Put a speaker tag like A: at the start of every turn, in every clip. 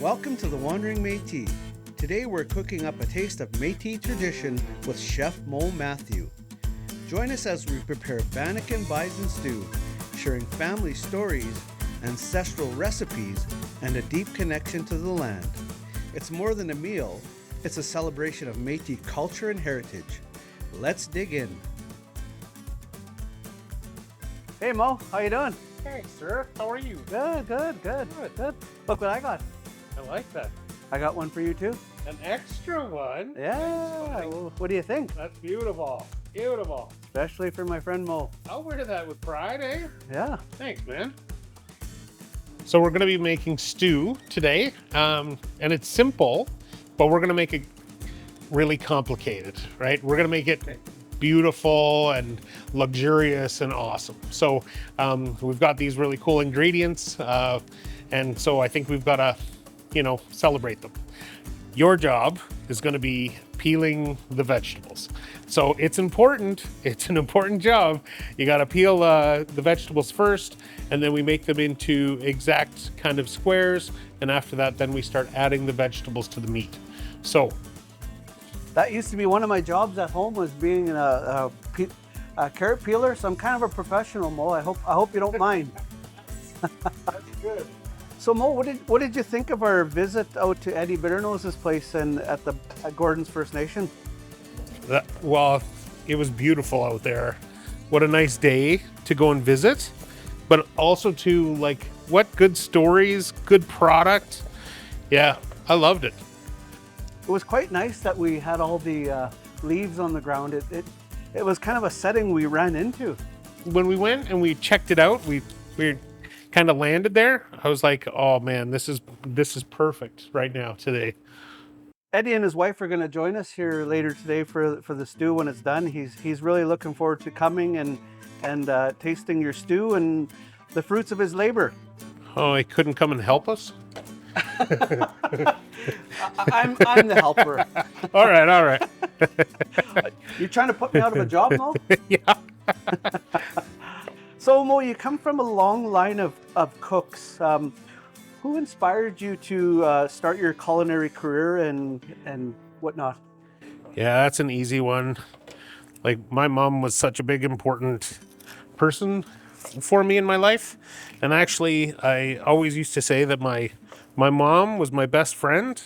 A: Welcome to the Wandering Métis. Today we're cooking up a taste of Métis tradition with Chef Moe Mathieu. Join us as we prepare Bannock and Bison stew, sharing family stories, ancestral recipes, and a deep connection to the land. It's more than a meal, it's a celebration of Métis culture and heritage. Let's dig in. Hey Mo, how you doing?
B: Hey, sir. How are you?
A: Good. Look what I got.
B: I like that.
A: I got one for you too.
B: An extra one?
A: Yeah. Well, what do you think?
B: That's beautiful. Beautiful.
A: Especially for my friend Mo.
B: I'll wear that with pride, eh?
A: Yeah.
B: Thanks, man. So we're going to be making stew today, and it's simple, but we're going to make it really complicated, right? We're going to make it beautiful and luxurious and awesome. So we've got these really cool ingredients, and so I think we've got to, celebrate them. Your job is going to be peeling the vegetables. So it's important. It's an important job. You got to peel the vegetables first, and then we make them into exact kind of squares. And after that, then we start adding the vegetables to the meat. So
A: that used to be one of my jobs at home, was being a carrot peeler. So I'm kind of a professional, Mo. I hope you don't mind.
B: That's good.
A: So Mo, what did you think of our visit out to Eddie Bitternose's place and at Gordon's First Nation?
B: Well, it was beautiful out there. What a nice day to go and visit, but also to what good stories, good product. Yeah, I loved it.
A: It was quite nice that we had all the leaves on the ground. It was kind of a setting we ran into.
B: When we went and we checked it out, we kind of landed there. I was like, oh man, this is perfect right now today.
A: Eddie and his wife are going to join us here later today for the stew when it's done. He's really looking forward to coming and tasting your stew and the fruits of his labor.
B: Oh, he couldn't come and help us?
A: I'm the helper.
B: All right.
A: You're trying to put me out of a job, Mo?
B: Yeah.
A: So Mo, you come from a long line of cooks. Who inspired you to start your culinary career and whatnot?
B: Yeah, that's an easy one. My mom was such a big, important person for me in my life. And actually, I always used to say that my mom was my best friend,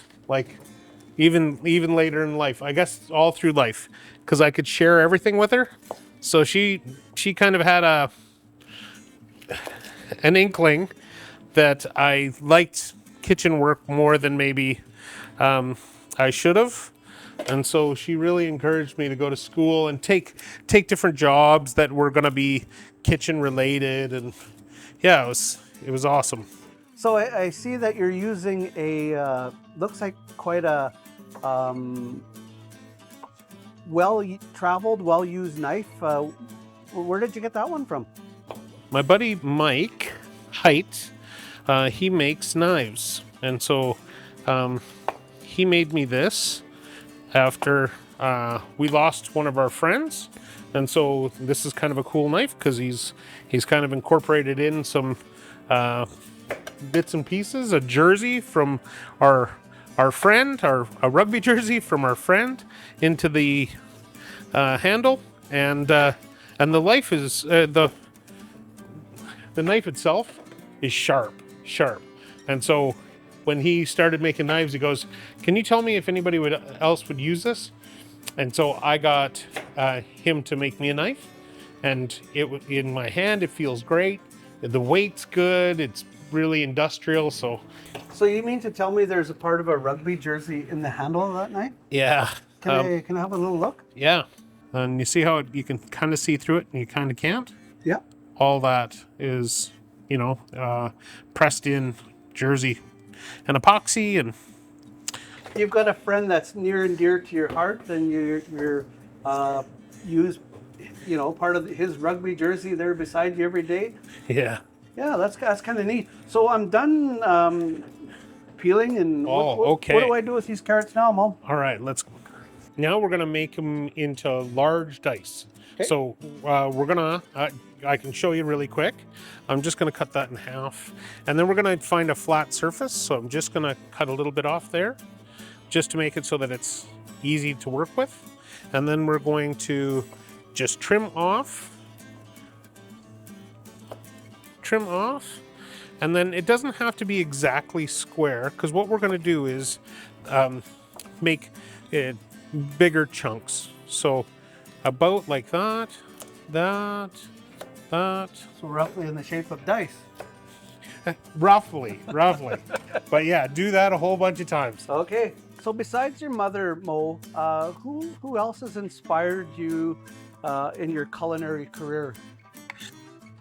B: even later in life, I guess all through life, because I could share everything with her. So she kind of had an inkling that I liked kitchen work more than maybe I should have. And so she really encouraged me to go to school and take different jobs that were going to be kitchen related. And yeah, it was awesome.
A: So I see that you're using looks like quite a well-traveled, well-used knife. Where did you get that one from?
B: My buddy Mike Height, he makes knives. And so he made me this after we lost one of our friends. And so this is kind of a cool knife because he's kind of incorporated in some bits and pieces, a jersey from our friend, a rugby jersey from our friend into the handle, and the knife is the knife itself is sharp, and so when he started making knives, he goes, "Can you tell me if anybody else would use this?" And so I got him to make me a knife, and in my hand it feels great. The weight's good. It's really industrial. So
A: you mean to tell me there's a part of a rugby jersey in the handle of that knife?
B: Yeah.
A: Can I have a little look?
B: Yeah. And you see how you can kind of see through it and you kind of can't?
A: Yeah.
B: All that is, pressed in jersey and epoxy. And
A: you've got a friend that's near and dear to your heart, and you're use part of his rugby jersey there beside you every day.
B: Yeah.
A: Yeah, that's kind of neat. So I'm done peeling, and
B: okay.
A: What do I do with these carrots now, Mom?
B: All right, now we're gonna make them into large dice. Okay. So we're gonna I can show you really quick. I'm just going to cut that in half. And then we're going to find a flat surface. So I'm just going to cut a little bit off there just to make it so that it's easy to work with. And then we're going to just trim off. And then it doesn't have to be exactly square, because what we're going to do is make it bigger chunks. So about like that.
A: So roughly in the shape of dice.
B: roughly. But yeah, do that a whole bunch of times.
A: Okay. So besides your mother, Moe, who else has inspired you in your culinary career?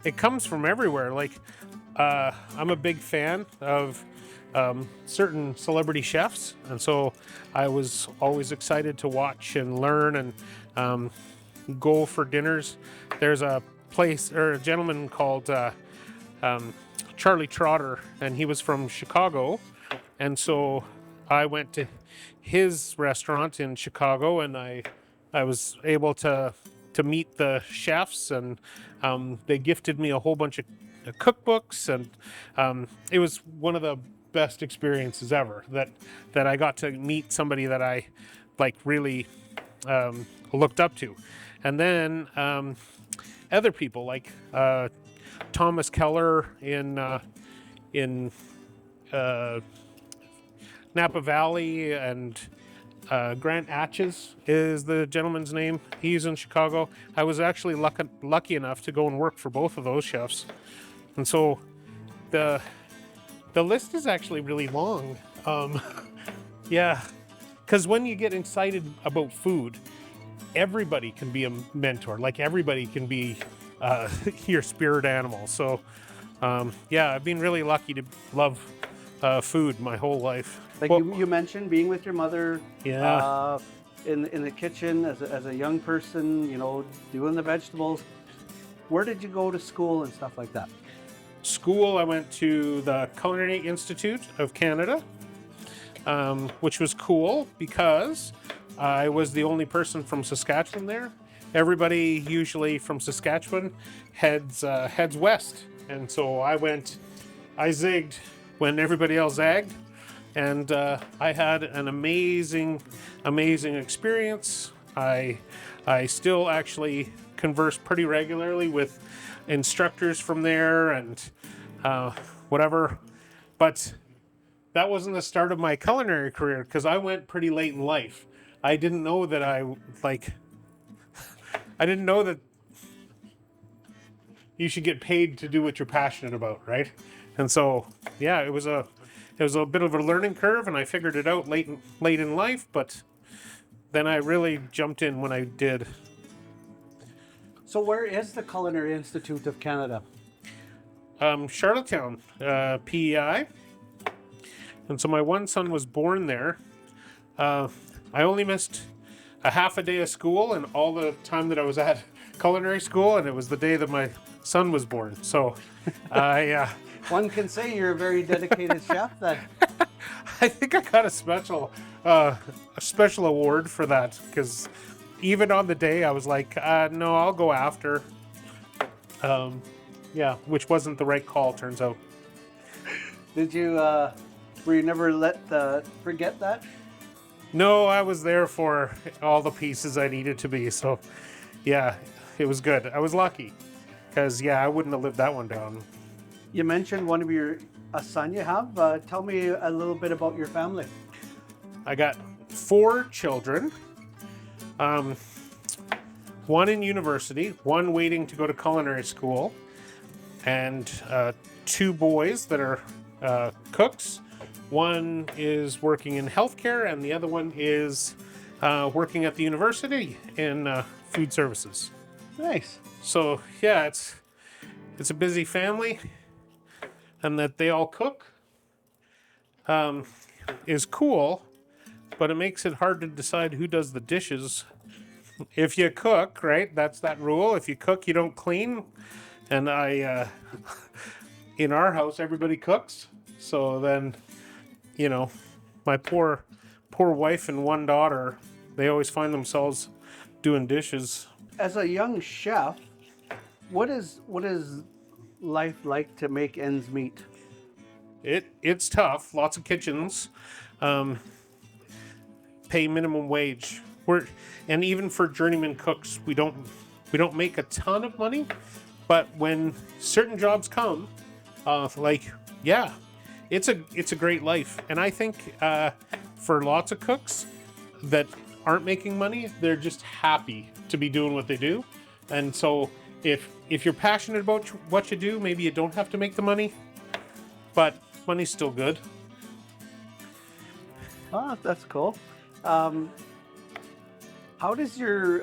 B: It comes from everywhere. Like, I'm a big fan of certain celebrity chefs, and so I was always excited to watch and learn and go for dinners. There's a place or a gentleman called Charlie Trotter, and he was from Chicago, and so I went to his restaurant in Chicago, and I was able to meet the chefs, and they gifted me a whole bunch of cookbooks, and it was one of the best experiences ever that I got to meet somebody that I like really looked up to. And then other people like Thomas Keller in Napa Valley, and Grant Atches is the gentleman's name. He's in Chicago. I was actually lucky enough to go and work for both of those chefs. And so the list is actually really long. Yeah, because when you get excited about food, everybody can be a mentor. Like, everybody can be your spirit animal. So yeah, I've been really lucky to love food my whole life.
A: Like, well, you mentioned being with your mother,
B: yeah,
A: in the kitchen as a young person, you know, doing the vegetables. Where did you go to school and stuff like that?
B: School, I went to the Culinary Institute of Canada, which was cool because I was the only person from Saskatchewan there. Everybody usually from Saskatchewan heads west, and so I zigged when everybody else zagged. And I had an amazing experience. I still actually converse pretty regularly with instructors from there and whatever. But that wasn't the start of my culinary career, because I went pretty late in life. I didn't know that I didn't know that you should get paid to do what you're passionate about, right? And so, yeah, it was a bit of a learning curve, and I figured it out late in life, but then I really jumped in when I did.
A: So where is the Culinary Institute of Canada?
B: Charlottetown, PEI. And so my one son was born there. I only missed a half a day of school and all the time that I was at culinary school, and it was the day that my son was born. So
A: one can say you're a very dedicated chef then.
B: I think I got a special award for that, because even on the day I was like, no, I'll go after. Yeah, which wasn't the right call, turns out.
A: Did you, were you never forget that?
B: No, I was there for all the pieces I needed to be. So yeah, it was good. I was lucky, because yeah, I wouldn't have lived that one down.
A: You mentioned a son you have. Tell me a little bit about your family.
B: I got 4 children. One in university, one waiting to go to culinary school, and 2 boys that are cooks. One is working in healthcare, and the other one is working at the university in food services.
A: Nice.
B: So yeah, it's a busy family, and that they all cook is cool, but it makes it hard to decide who does the dishes. If you cook, right, that's that rule. If you cook, you don't clean. And in our house, everybody cooks. So then, you know, my poor wife and 1 daughter, they always find themselves doing dishes.
A: As a young chef, what is life like to make ends meet?
B: It's tough. Lots of kitchens pay minimum wage. And even for journeyman cooks, we don't make a ton of money, but when certain jobs come, yeah, it's a great life. And I think for lots of cooks that aren't making money, they're just happy to be doing what they do. And so if you're passionate about what you do, maybe you don't have to make the money, but money's still good.
A: Oh, that's cool. How does your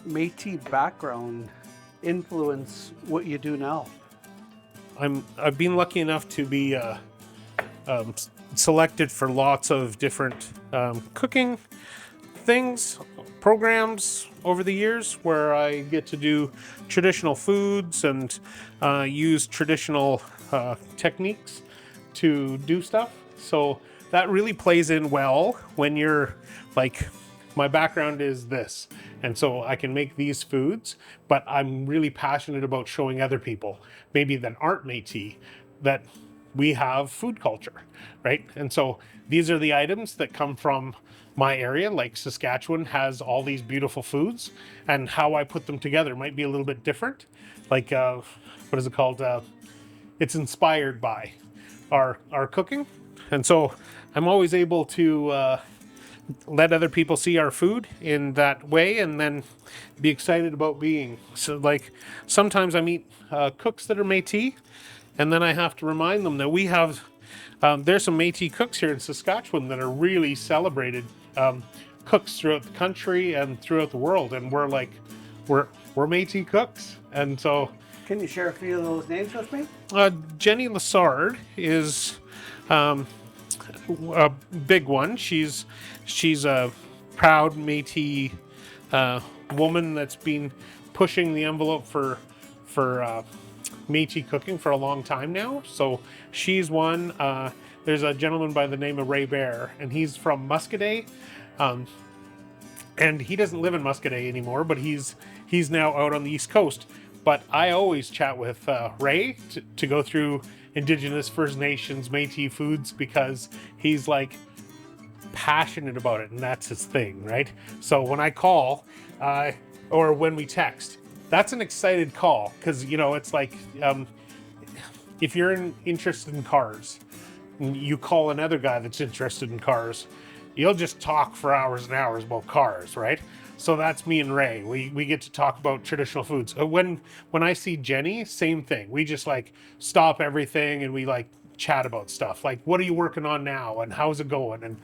A: Métis background influence what you do now?
B: I've been lucky enough to be selected for lots of different cooking things, programs over the years where I get to do traditional foods and use traditional techniques to do stuff. So that really plays in well when you're like, my background is this, and so I can make these foods, but I'm really passionate about showing other people, maybe that aren't Métis, that we have food culture, right? And so these are the items that come from my area, like Saskatchewan has all these beautiful foods, and how I put them together might be a little bit different. Like, what is it called? It's inspired by our cooking. And so I'm always able to let other people see our food in that way and then be excited about being. So like sometimes I meet cooks that are Métis, and then I have to remind them that we have, there's some Métis cooks here in Saskatchewan that are really celebrated cooks throughout the country and throughout the world. And we're Métis cooks. And so.
A: Can you share a few of those names with me?
B: Jenny Lassard is a big one. She's a proud Métis woman that's been pushing the envelope for Métis cooking for a long time now. So she's one. There's a gentleman by the name of Ray Bear, and he's from Muscadet. And he doesn't live in Muscadet anymore, but he's now out on the East Coast. But I always chat with Ray to go through Indigenous, First Nations, Métis foods, because he's like passionate about it, and that's his thing, right? So when I call or when we text, that's an excited call, because it's like if you're interested in cars and you call another guy that's interested in cars, you'll just talk for hours and hours about cars, right? So that's me and Ray. We get to talk about traditional foods. When I see Jenny, same thing. We just like stop everything and we like chat about stuff. Like, what are you working on now? And how's it going? And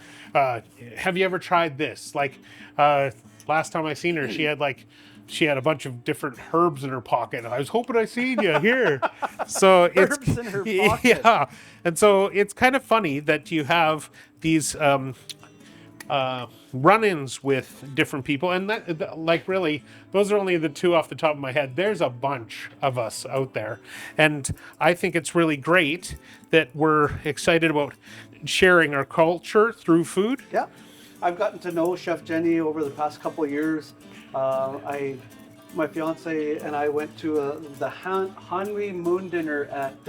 B: have you ever tried this? Like last time I seen her, she had a bunch of different herbs in her pocket. I was hoping I seen you here. So it's
A: Herbs in her pocket.
B: Yeah. And so it's kind of funny that you have these run-ins with different people, and that like really those are only the two off the top of my head. There's a bunch of us out there, and I think it's really great that we're excited about sharing our culture through food.
A: Yeah, I've gotten to know Chef Jenny over the past couple of years. My fiance and I went to the Hanwi Moon dinner at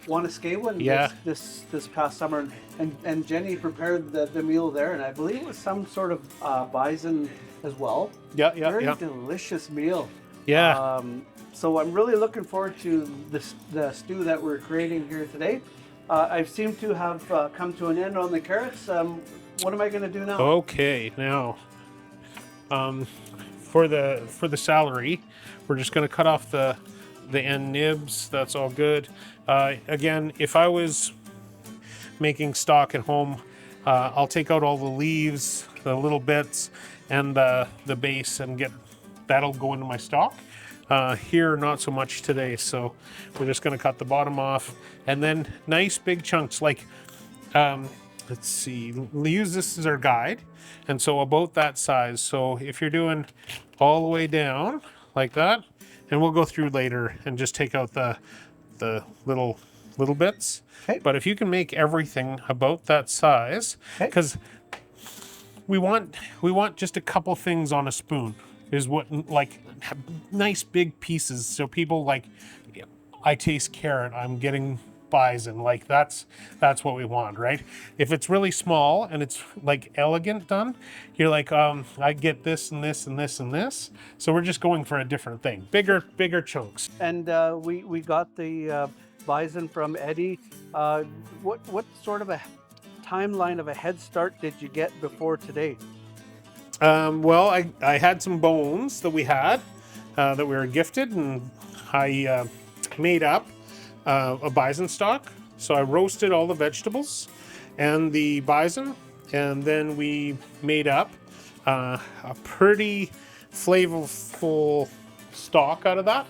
A: Wanuskewin this past summer, and Jenny prepared the meal there, and I believe it was some sort of bison as well. Very delicious meal. So I'm really looking forward to the stew that we're creating here today. I seem to have come to an end on the carrots. What am I going to do now?
B: Okay, now for the celery, we're just going to cut off the end nibs. That's all good. Again, if I was making stock at home, I'll take out all the leaves, the little bits, and the base, and that'll go into my stock. Here, not so much today, so we're just going to cut the bottom off, and then nice big chunks. Like, let's see, we use this as our guide, and so about that size. So if you're doing all the way down like that, and we'll go through later and just take out the little bits.
A: Okay.
B: But if you can make everything about that size, because we want just a couple things on a spoon. is what, like, nice big pieces. So people like, I taste carrot, I'm getting bison. Like that's what we want, right? If it's really small and it's like elegant done, you're like, I get this and this and this and this. So we're just going for a different thing, bigger chunks.
A: And we got the bison from Eddie. What sort of a timeline of a head start did you get before today?
B: Well, I had some bones that we had that we were gifted, and I made up a bison stock. So I roasted all the vegetables and the bison, and then we made up a pretty flavorful stock out of that.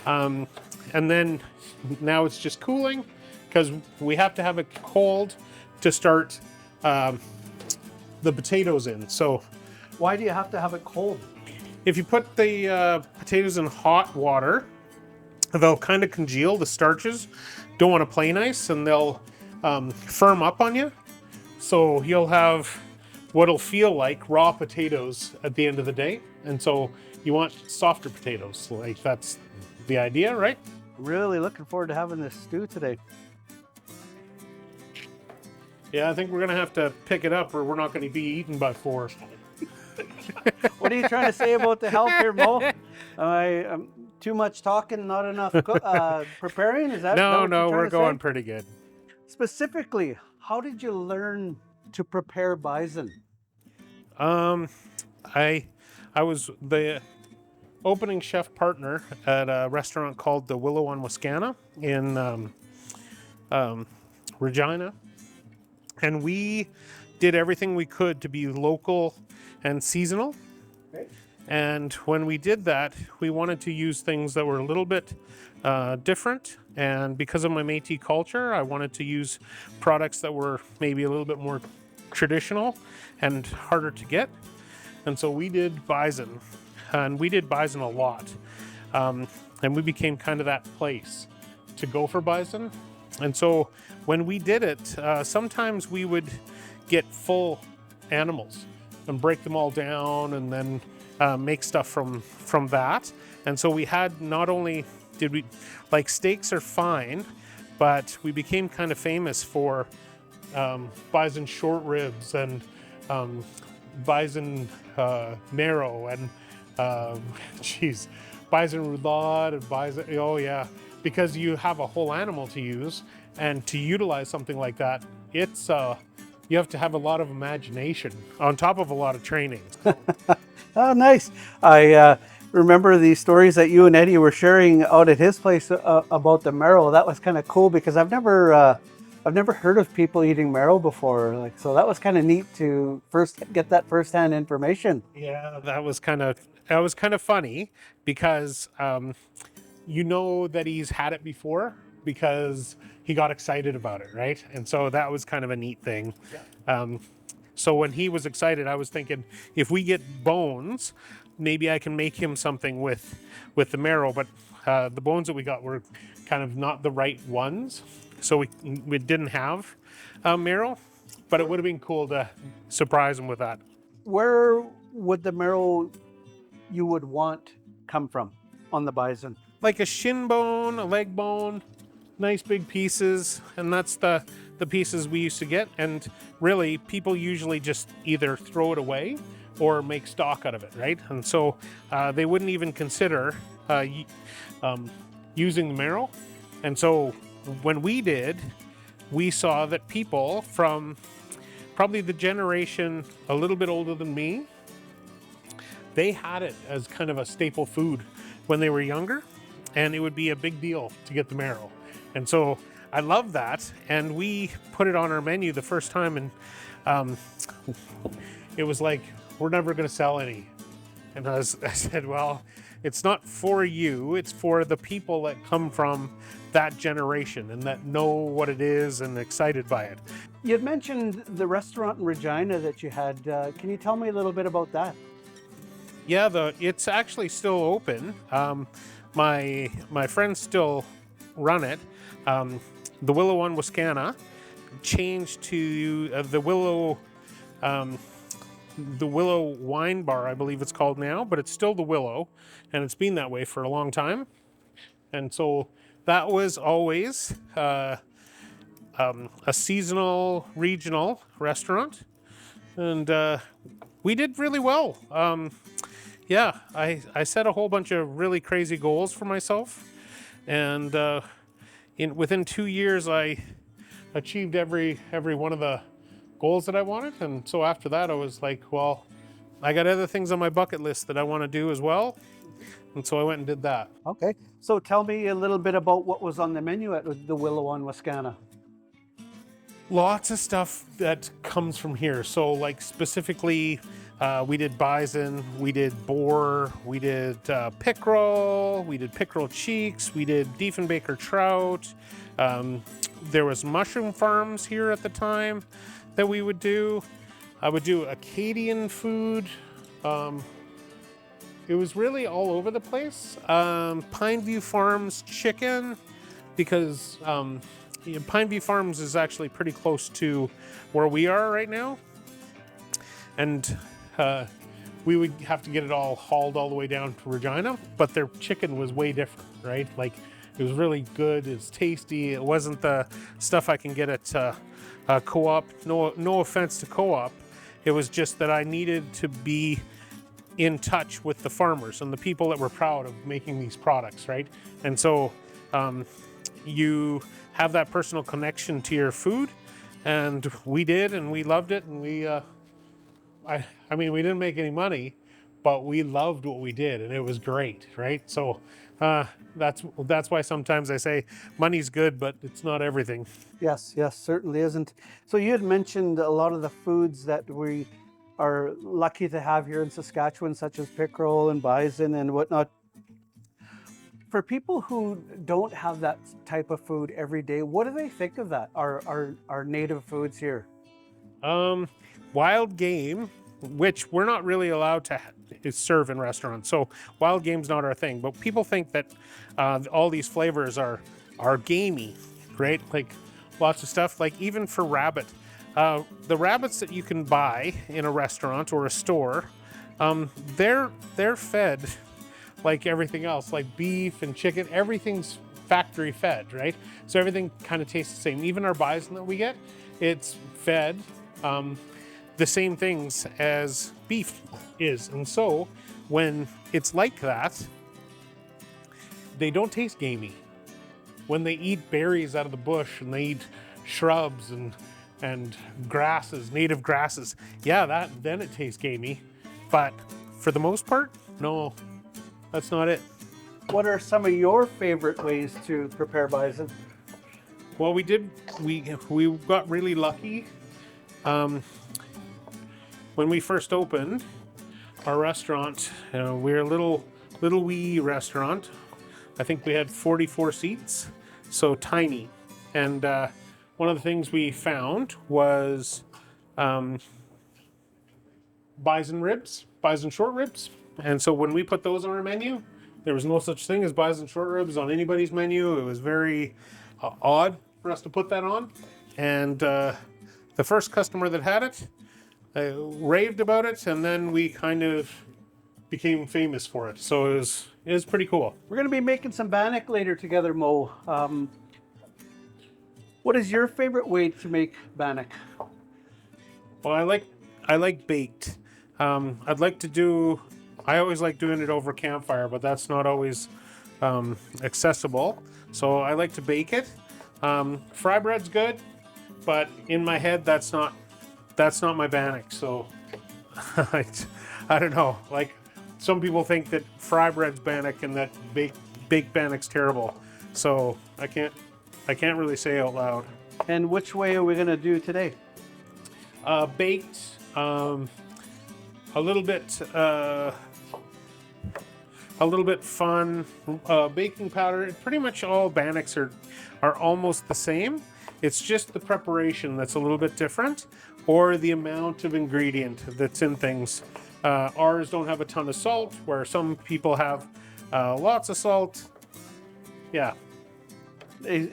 B: And then now it's just cooling because we have to have it cold to start the potatoes in. So
A: Why do you have to have it cold?
B: if you put the potatoes in hot water, they'll kind of congeal. The starches don't want to play nice, and they'll firm up on you. So you'll have what'll feel like raw potatoes at the end of the day. And so you want softer potatoes. Like that's the idea, right?
A: Really looking forward to having this stew today.
B: Yeah, I think we're gonna have to pick it up, or we're not gonna be eaten by 4.
A: What are you trying to say about the health here, Mo? Too much talking, not enough preparing? Is that
B: No,
A: what
B: no,
A: you're
B: we're
A: trying
B: going
A: to say?
B: pretty good.
A: Specifically, how did you learn to prepare bison?
B: I was the opening chef partner at a restaurant called the Willow on Wascana in Regina, and we did everything we could to be local and seasonal.
A: Okay.
B: And when we did that, we wanted to use things that were a little bit different. And because of my Métis culture, I wanted to use products that were maybe a little bit more traditional and harder to get. And so we did bison, and we did bison a lot. And we became kind of that place to go for bison. And so when we did it, sometimes we would get full animals and break them all down and then make stuff from that. And so we had, not only did we, like, steaks are fine, but we became kind of famous for bison short ribs and bison marrow and bison roulade and bison, oh yeah, because you have a whole animal to use, and to utilize something like that, it's you have to have a lot of imagination on top of a lot of training.
A: Oh, nice. I remember the stories that you and Eddie were sharing out at his place about the marrow. That was kind of cool because I've never heard of people eating marrow before. Like, so that was kind of neat to first get that firsthand information.
B: Yeah, that was kind of funny because you know that he's had it before because he got excited about it, right? And so that was kind of a neat thing. Yeah. So when he was excited, I was thinking, if we get bones, maybe I can make him something with the marrow. But the bones that we got were kind of not the right ones, so we didn't have marrow. But it would have been cool to surprise him with that.
A: Where would the marrow you would want come from on the bison?
B: Like a shin bone, a leg bone, nice big pieces, and that's the pieces we used to get. And really, people usually just either throw it away or make stock out of it, right? And so they wouldn't even consider using the marrow. And so when we did, we saw that people from probably the generation a little bit older than me, they had it as kind of a staple food when they were younger, and it would be a big deal to get the marrow. And so I love that, and we put it on our menu the first time, and it was like, we're never going to sell any. And I said, well, it's not for you, it's for the people that come from that generation and that know what it is and excited by it.
A: You had mentioned the restaurant in Regina that you had. Can you tell me a little bit about that?
B: Yeah, it's actually still open. My friends still run it. The Willow on Wascana changed to the Willow the Willow Wine Bar, I believe it's called now, but it's still the Willow, and it's been that way for a long time. And so that was always a seasonal, regional restaurant, and we did really well. Yeah, I set a whole bunch of really crazy goals for myself, and within 2 years, I achieved every one of the goals that I wanted. And so after that, I was like, well, I got other things on my bucket list that I want to do as well. And so I went and did that.
A: Okay. So tell me a little bit about what was on the menu at the Willow on Wascana.
B: Lots of stuff that comes from here. So like specifically, we did bison, we did boar, we did pickerel, we did pickerel cheeks, we did Diefenbaker trout. There was mushroom farms here at the time that we would do. I would do Acadian food. It was really all over the place. Pineview Farms chicken, because Pineview Farms is actually pretty close to where we are right now. And we would have to get it all hauled all the way down to Regina, but their chicken was way different, right? Like, it was really good, it's tasty. It wasn't the stuff I can get at Co-op. No offense to Co-op. It was just that I needed to be in touch with the farmers and the people that were proud of making these products, right? And so you have that personal connection to your food, and we did, and we loved it, and we I mean, we didn't make any money, but we loved what we did, and it was great, right? So that's why sometimes I say money's good, but it's not everything.
A: Yes, yes, certainly isn't. So you had mentioned a lot of the foods that we are lucky to have here in Saskatchewan, such as pickerel and bison and whatnot. For people who don't have that type of food every day, what do they think of that, our native foods here?
B: Wild game, which we're not really allowed to serve in restaurants. So wild game's not our thing, but people think that all these flavors are gamey, right? Like lots of stuff, like even for rabbit. The rabbits that you can buy in a restaurant or a store, they're fed like everything else, like beef and chicken, everything's factory fed, right? So everything kind of tastes the same. Even our bison that we get, it's fed the same things as beef is. And so when it's like that, they don't taste gamey. When they eat berries out of the bush and they eat shrubs and grasses, native grasses, yeah, then it tastes gamey. But for the most part, no, that's not it.
A: What are some of your favorite ways to prepare bison?
B: Well, we got really lucky. When we first opened our restaurant, we're a little wee restaurant. I think we had 44 seats, so tiny. And one of the things we found was bison ribs, bison short ribs. And so when we put those on our menu, there was no such thing as bison short ribs on anybody's menu. It was very odd for us to put that on. And the first customer that had it raved about it, and then we kind of became famous for it. So it was pretty cool.
A: We're going to be making some bannock later together, Moe. What is your favorite way to make bannock?
B: Well, I like baked. I always like doing it over campfire, but that's not always accessible. So I like to bake it. Fry bread's good, but in my head, that's not my bannock. So I don't know. Like, some people think that fry bread's bannock and that baked bannock's terrible. So I can't really say out loud.
A: And which way are we going to do today?
B: Baked, a little bit fun. Baking powder. Pretty much all bannocks are almost the same. It's just the preparation that's a little bit different, or the amount of ingredient that's in things. Ours don't have a ton of salt, where some people have lots of salt. Yeah.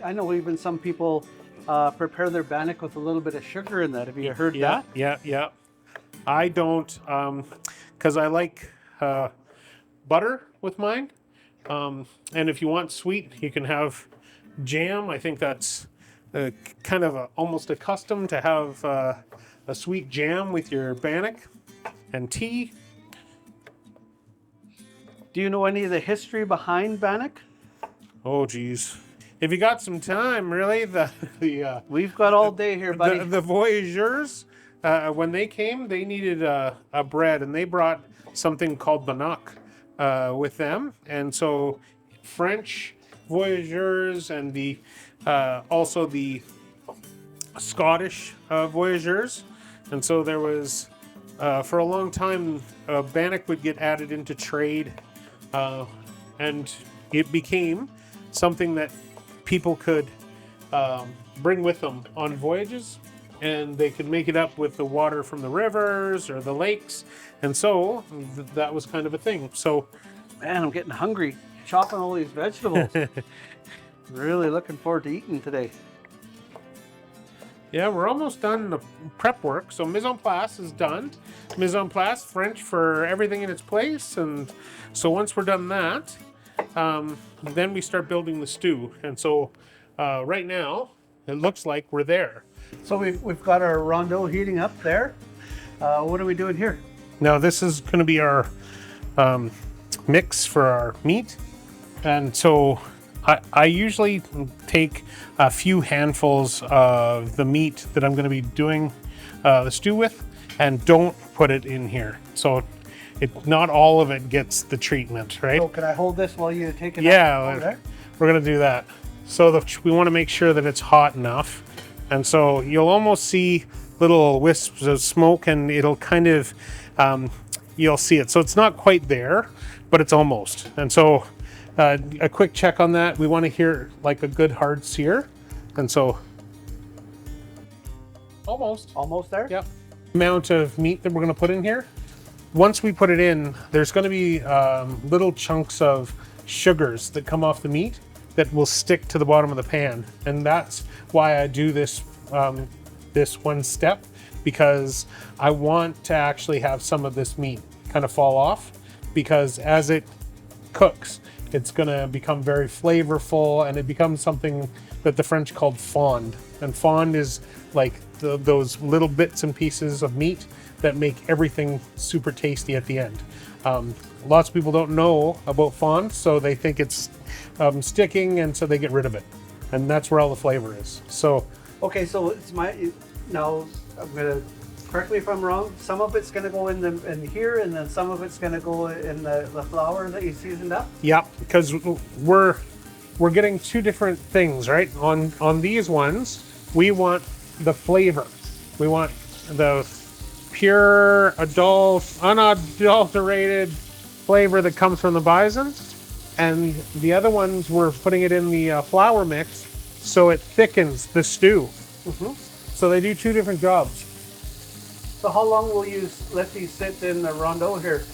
A: I know even some people prepare their bannock with a little bit of sugar in that. Have you heard that?
B: Yeah. I don't, because I like butter with mine. And if you want sweet, you can have jam. I think that's kind of almost a custom to have a sweet jam with your bannock and tea.
A: Do you know any of the history behind Bannock?
B: Oh, geez. If you got some time, really,
A: We've got all day here, buddy.
B: the voyageurs, when they came, they needed a bread, and they brought something called Bannock with them. And so French voyageurs and the also the Scottish voyageurs. And so there was, for a long time, Bannock would get added into trade, and it became something that people could bring with them on voyages, and they could make it up with the water from the rivers or the lakes. And so that was kind of a thing. So,
A: man, I'm getting hungry chopping all these vegetables. Really looking forward to eating today.
B: Yeah, we're almost done the prep work. So mise en place is done. Mise en place, French for everything in its place. And so once we're done that, then we start building the stew. And so right now, it looks like we're there.
A: So we've got our rondeau heating up there. What are we doing here?
B: Now this is going to be our mix for our meat. And so I usually take a few handfuls of the meat that I'm going to be doing the stew with, and don't put it in here. So not all of it gets the treatment, right?
A: So can I hold this while you take it
B: out?
A: Yeah,
B: we're going to do that. So we want to make sure that it's hot enough. And so you'll almost see little wisps of smoke, and it'll kind of, you'll see it. So it's not quite there, but it's almost. And so a quick check on that. We want to hear like a good hard sear. And so
A: almost there.
B: Yep. Amount of meat that we're going to put in here. Once we put it in, there's going to be little chunks of sugars that come off the meat that will stick to the bottom of the pan. And that's why I do this this one step, because I want to actually have some of this meat kind of fall off, because as it cooks, it's going to become very flavorful, and it becomes something that the French called fond. And fond is like those little bits and pieces of meat that make everything super tasty at the end. Lots of people don't know about fond, so they think it's sticking, and so they get rid of it. And that's where all the flavor is. So,
A: okay, so it's now I'm gonna, correct me if I'm wrong, some of it's gonna go in here, and then some of it's gonna go in the flour that you seasoned up?
B: Yeah, because we're getting two different things, right? On these ones, we want the flavor. We want the pure, unadulterated flavor that comes from the bison. And the other ones, we're putting it in the flour mix so it thickens the stew.
A: Mm-hmm.
B: So they do two different jobs.
A: So how long will you let these sit in the rondeau here?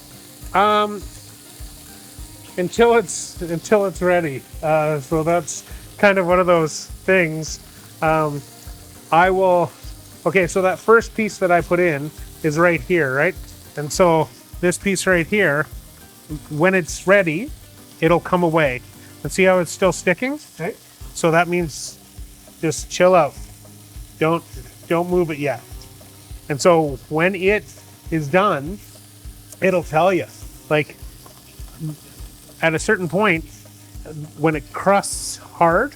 B: Until it's ready. So that's kind of one of those things. Okay, so that first piece that I put in is right here, right? And so this piece right here, when it's ready, it'll come away. And see how it's still sticking?
A: Okay.
B: So that means just chill out. Don't move it yet. And so when it is done, it'll tell you. Like at a certain point, when it crusts hard,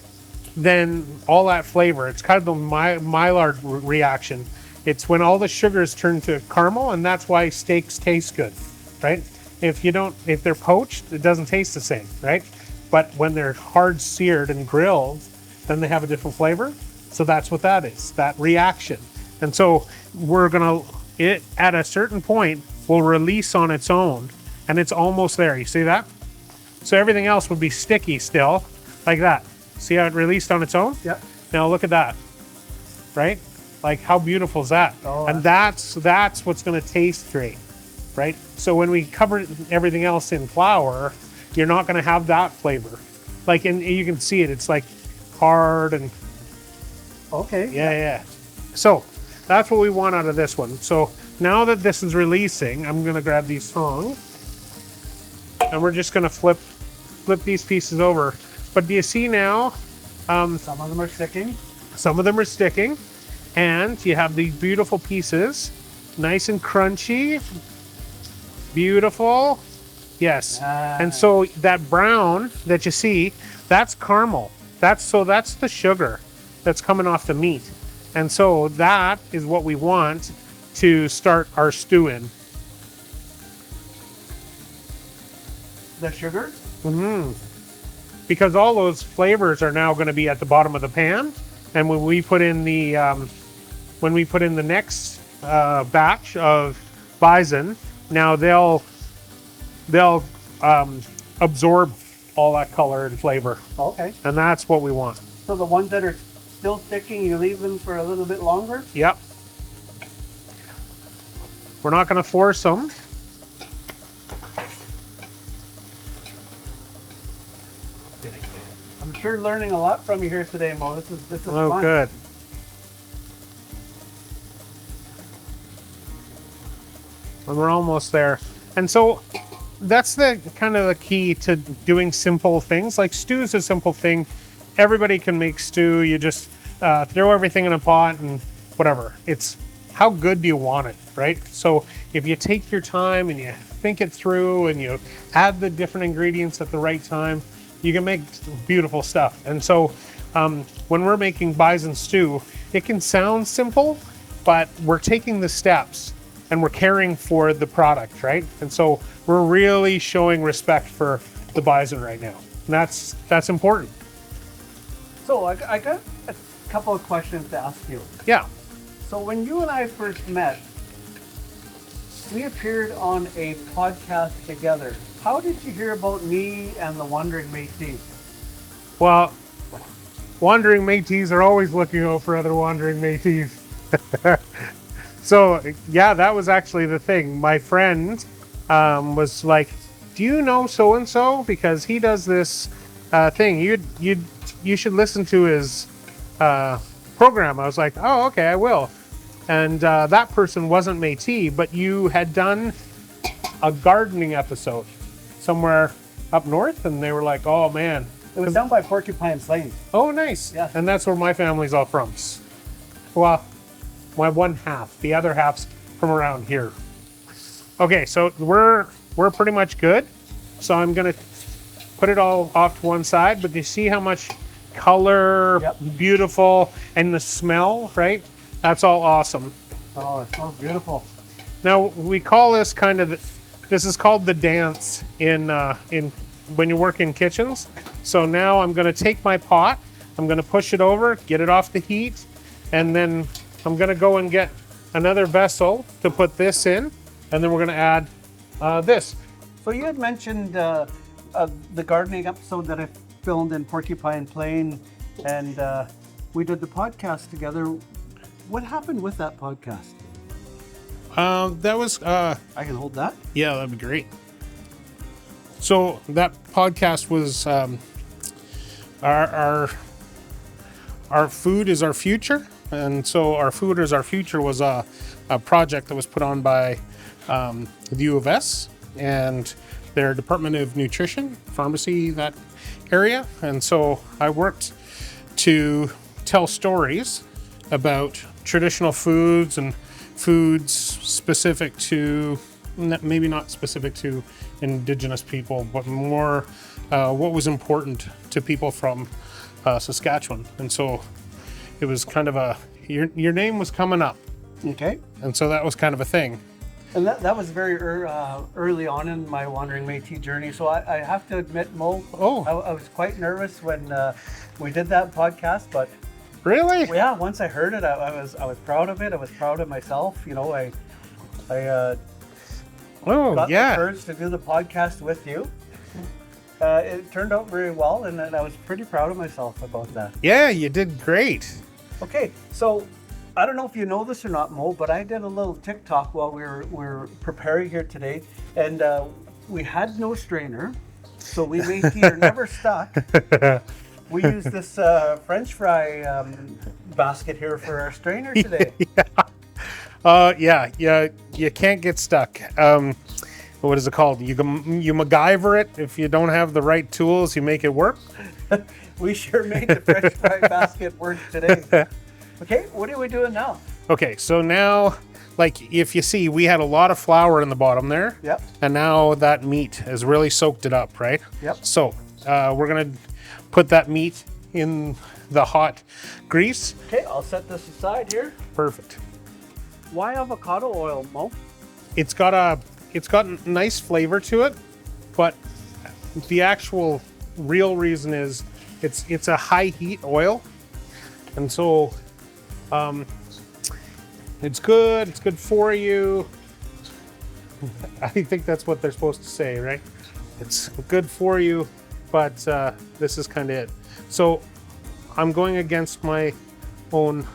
B: then all that flavor, it's kind of the Maillard reaction. It's when all the sugars turn to caramel, and that's why steaks taste good, right? If they're poached, it doesn't taste the same, right? But when they're hard seared and grilled, then they have a different flavor. So that's what that is, that reaction. And so it at a certain point will release on its own, and it's almost there. You see that? So everything else would be sticky still, like that. See how it released on its own?
A: Yep.
B: Now look at that, right? Like how beautiful is that?
A: Oh,
B: and that's what's going to taste great, right? So when we cover everything else in flour, you're not going to have that flavor. Like, and you can see it. It's like hard and
A: okay.
B: yeah. So That's what we want out of this one. So now that this is releasing, I'm gonna grab these tongs and we're just gonna flip these pieces over. But do you see now?
A: Some of them are sticking.
B: Some of them are sticking, and you have these beautiful pieces, nice and crunchy, beautiful. Yes, and so that brown that you see, that's caramel. That's the sugar that's coming off the meat. And so that is what we want to start our stew in.
A: The sugar?
B: Mm-hmm. Because all those flavors are now going to be at the bottom of the pan, and when we put in the next batch of bison, now they'll absorb all that color and flavor.
A: Okay.
B: And that's what we want.
A: So the ones that are still sticking, you leave them for a little bit longer?
B: Yep. We're not going to force them.
A: I'm sure learning a lot from you here today, Mo. This is
B: oh,
A: fun.
B: Good. And we're almost there. And so that's the kind of the key to doing simple things. Like stew is a simple thing. Everybody can make stew. You just throw everything in a pot and whatever. It's how good do you want it, right? So if you take your time and you think it through and you add the different ingredients at the right time, you can make beautiful stuff. And so when we're making bison stew, it can sound simple, but we're taking the steps and we're caring for the product, right? And so we're really showing respect for the bison right now. And that's important.
A: So I got a couple of questions to ask you.
B: Yeah.
A: So when you and I first met, we appeared on a podcast together. How did you hear about me and the Wandering Métis?
B: Well, Wandering Métis are always looking out for other Wandering Métis. So yeah, that was actually the thing. My friend was like, "Do you know so and so? Because he does this thing. You should listen to his program." I was like, "Oh, okay, I will." And that person wasn't Métis, but you had done a gardening episode somewhere up north, and they were like, "Oh man."
A: It was down by Porcupine Plain.
B: Oh, nice.
A: Yeah.
B: And that's where my family's all from. Well, my one half. The other half's from around here. Okay, so we're pretty much good. So I'm gonna put it all off to one side, but you see how much color,
A: Yep.
B: beautiful, and the smell, right? That's all awesome.
A: Oh, it smells beautiful.
B: Now we call this this is called the dance in when you work in kitchens. So now I'm gonna take my pot, I'm gonna push it over, get it off the heat, and then I'm gonna go and get another vessel to put this in, and then we're gonna add this.
A: So you had mentioned the gardening episode that I filmed in Porcupine Plain, and we did the podcast together. What happened with that podcast?
B: That was
A: I can hold that.
B: yeah, that'd be great. So that podcast was our food is our future, and so our food is our future was a project that was put on by the U of S and their Department of Nutrition, Pharmacy, that area. And so I worked to tell stories about traditional foods and foods specific to, maybe not specific to Indigenous people, but more what was important to people from Saskatchewan. And so it was kind of your name was coming up.
A: Okay.
B: And so that was kind of a thing.
A: And that was very early on in my Wandering Métis journey. So I have to admit, Mo, I was quite nervous when we did that podcast, but
B: really,
A: yeah, once I heard it, I was proud of it. I was proud of myself. You know, I got the courage to do the podcast with you. It turned out very well, and I was pretty proud of myself about that.
B: Yeah, you did great.
A: Okay, so I don't know if you know this or not, Mo, but I did a little TikTok while we were preparing here today, and we had no strainer, so we made tea never stuck. We used this French fry basket here for our strainer today.
B: Yeah. Yeah, you can't get stuck. What is it called? You MacGyver it. If you don't have the right tools, you make it work.
A: We sure made the fresh fry basket work today. Okay, what are we doing now?
B: Okay, so now, like if you see, we had a lot of flour in the bottom there.
A: Yep.
B: And now that meat has really soaked it up, right?
A: Yep.
B: So we're gonna put that meat in the hot grease.
A: Okay, I'll set this aside here.
B: Perfect.
A: Why avocado oil, Mo?
B: It's got nice flavor to it, but the actual real reason is it's a high heat oil, and so it's good. It's good for you. I think that's what they're supposed to say, right? It's good for you, but this is kind of it. So I'm going against my own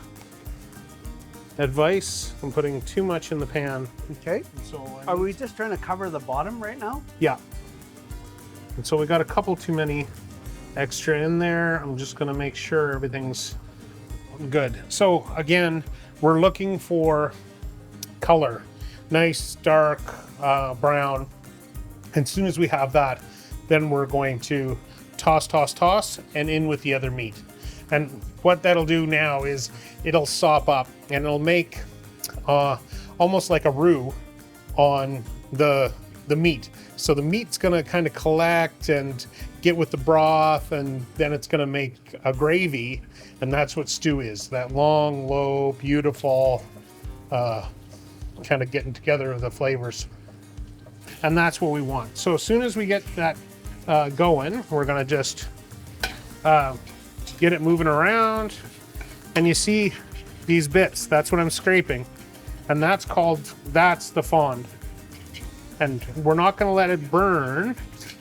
B: advice. I'm putting too much in the pan.
A: Okay.
B: So
A: Are we just trying to cover the bottom right now?
B: Yeah. And so we got a couple too many extra in there. I'm just going to make sure everything's good. So again, we're looking for color, nice dark brown. As soon as we have that, then we're going to toss and in with the other meat. And what that'll do now is it'll sop up and it'll make almost like a roux on the meat. So the meat's gonna kind of collect and get with the broth, and then it's gonna make a gravy, and that's what stew is. That long, low, beautiful kind of getting together of the flavors. And that's what we want. So as soon as we get that going, we're gonna just get it moving around, and you see these bits, that's what I'm scraping, and that's the fond. And we're not going to let it burn,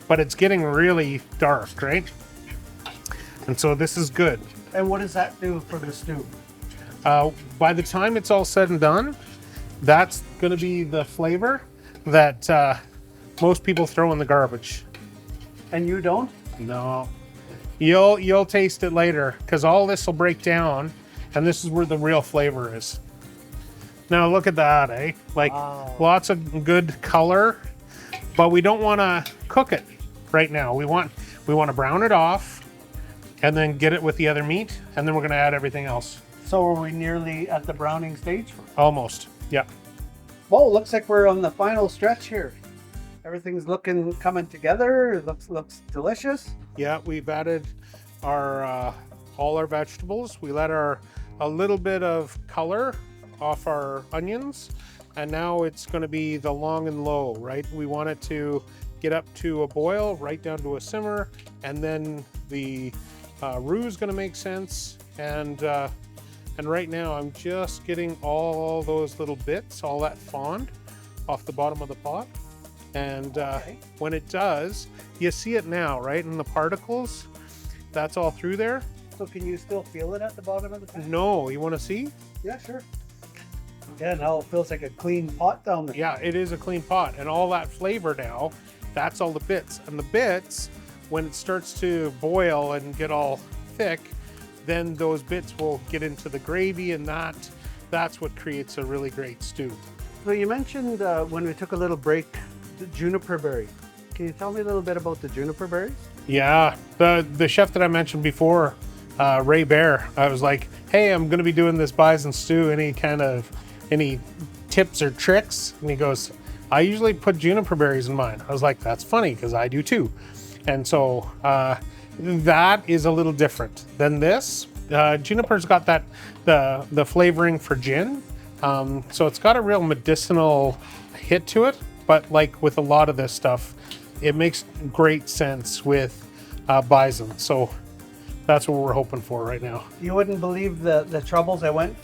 B: but it's getting really dark, right? And so this is good.
A: And what does that do for the stew?
B: By the time it's all said and done, that's going to be the flavor that most people throw in the garbage.
A: And you don't?
B: No. You'll taste it later, because all this will break down, and this is where the real flavor is. Now look at that, eh? Like,
A: wow.
B: Lots of good color, but we don't want to cook it right now. We want to brown it off, and then get it with the other meat, and then we're going to add everything else.
A: So are we nearly at the browning stage?
B: Almost, yeah.
A: Well, looks like we're on the final stretch here. Everything's coming together. It looks delicious.
B: Yeah, we've added our all our vegetables. We let a little bit of color off our onions, and now it's going to be the long and low, right? We want it to get up to a boil, right down to a simmer, and then the roux is going to make sense. And right now I'm just getting all those little bits, all that fond, off the bottom of the pot. And when it does, you see it now, right? In the particles, that's all through there.
A: So can you still feel it at the bottom of the pan?
B: No, you want to see?
A: Yeah, sure. Yeah, now it feels like a clean pot down there.
B: Yeah, it is a clean pot, and all that flavor now, that's all the bits. And the bits, when it starts to boil and get all thick, then those bits will get into the gravy, and that's what creates a really great stew.
A: So you mentioned when we took a little break, the juniper berry. Can you tell me a little bit about the juniper berries?
B: Yeah, the chef that I mentioned before, Ray Bear, I was like, hey, I'm going to be doing this bison stew. Any tips or tricks? And he goes, I usually put juniper berries in mine. I was like, that's funny, because I do too. And so that is a little different than this. Juniper's got the flavoring for gin. So it's got a real medicinal hit to it, but like with a lot of this stuff, it makes great sense with bison. So that's what we're hoping for right now.
A: You wouldn't believe the troubles I went